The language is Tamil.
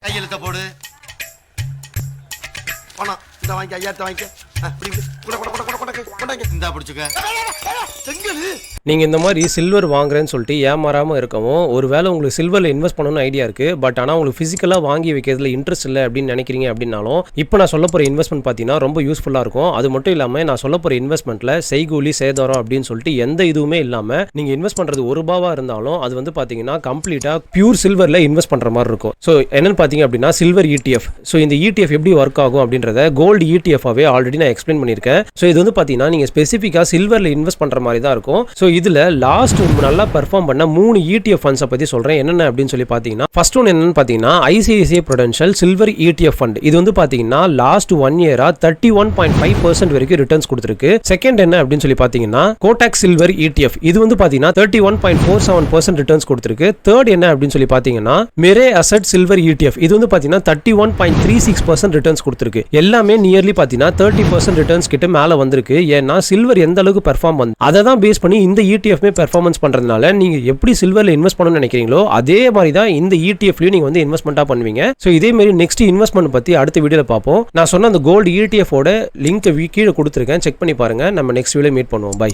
கையெழுத்த போடு. பணம் இந்த வாங்கி 5000 வாங்கி. இந்தா பிடிச்சுக்க. நீங்கள் இந்த மாதிரி சில்வர் வாங்குறேன்னு சொல்லிட்டு ஏமாறாமல் இருக்கவும், ஒருவேளை உங்களுக்கு சில்வரில் இன்வெஸ்ட் பண்ணணும்னு ஐடியா இருக்குது, பட் ஆனால் உங்களுக்கு ஃபிசிக்கலாக வாங்கி வைக்கிறதுல இன்ட்ரெஸ்ட் இல்லை அப்படின்னு நினைக்கிறீங்க அப்படின்னாலும், இப்போ நான் சொல்ல போகிற இன்வெஸ்ட்மெண்ட் பார்த்தீங்கன்னா ரொம்ப யூஸ்ஃபுல்லாக இருக்கும். அது மட்டும் இல்லாமல் நான் சொல்ல போகிற இன்வெஸ்ட்மெண்ட்டில் செய்கூலி சேதாரம் அப்படின்னு சொல்லிட்டு எந்த இதுவுமே இல்லாமல் நீங்கள் இன்வெஸ்ட் பண்ணுறது ₹1 இருந்தாலும் அது வந்து பார்த்தீங்கன்னா கம்ப்ளீட்டாக பியூர் சில்வரில் இன்வெஸ்ட் பண்ணுற மாதிரி இருக்கும். ஸோ என்னென்னு பார்த்தீங்க அப்படின்னா சில்வர் ETF. ஸோ இந்த ETF எப்படி ஒர்க் ஆகும் அப்படின்றத கோல்டு ETF-ஆவே ஆல்ரெடி நான் எக்ஸ்பிளைன் பண்ணியிருக்கேன். ஸோ இது வந்து பார்த்தீங்கன்னா நீங்கள் ஸ்பெசிஃபிக்காக சில்வரில் இன்வெஸ்ட் பண்ணுற மாதிரி தான் இருக்கும். ஸோ இதில் லாஸ்ட் நல்லா பெர்ஃபார்ம் பண்ண 3 ETF ஃபண்ட்ஸை பற்றி சொல்கிறேன். என்னென்ன அப்படின்னு சொல்லி பார்த்தீங்கன்னா, ஃபர்ஸ்ட் ஒன்று என்னென்னு பார்த்தீங்கன்னா ICICI Prudential silver ETF fund. இது வந்து பார்த்தீங்கன்னா லாஸ்ட் 1 இயராக 31.5% வரைக்கும் ரிட்டர்ன்ஸ் கொடுத்துருக்கு. செகண்ட் என்ன அப்படின்னு சொல்லி பார்த்தீங்கன்னா கோடாக் சில்வர் ETF. இது வந்து பார்த்தீங்கன்னா 31.47% ரிட்டர்ன்ஸ் கொடுத்துருக்கு. தேர்ட் என்ன அப்படின்னு சொல்லி பார்த்தீங்கன்னா மிரே அசட் சில்வர் ETF. இது வந்து பார்த்தீங்கன்னா 31.36% ரிட்டர்ன்ஸ் கொடுத்துருக்கு. எல்லாமே நியர்லி பார்த்தீங்கன்னா 30% ரிட்டர்ன்ஸ் கிட்ட மேலே வந்திருக்கு. ஏன்னா சில்வர் எந்த அளவுக்கு பெர்ஃபார்ம் வந்து அதை தான் பேஸ் பண்ணி இந்த ETF-மே பெர்ஃபார்மன்ஸ் பண்றதுனால நீங்க எப்படி சில்வர்ல இன்வெஸ்ட் பண்ணணும்னு நினைக்கிறீங்களோ அதே மாதிரி தான் இந்த ETF-லயும் நீங்க வந்து இன்வெஸ்ட்மெண்டா பண்ணுவீங்க. ஸோ இதே மாதிரி நெக்ஸ்ட் இன்வெஸ்ட்மெண்ட் பத்தி அடுத்த வீடியோல பார்ப்போம். நான் சொன்ன அந்த கோல்டு ETF-ஓட லிங்க் கீழே கொடுத்துருக்கேன், செக் பண்ணி பாருங்க. நம்ம நெக்ஸ்ட் வீடியோல மீட் பண்ணுவோம். பை.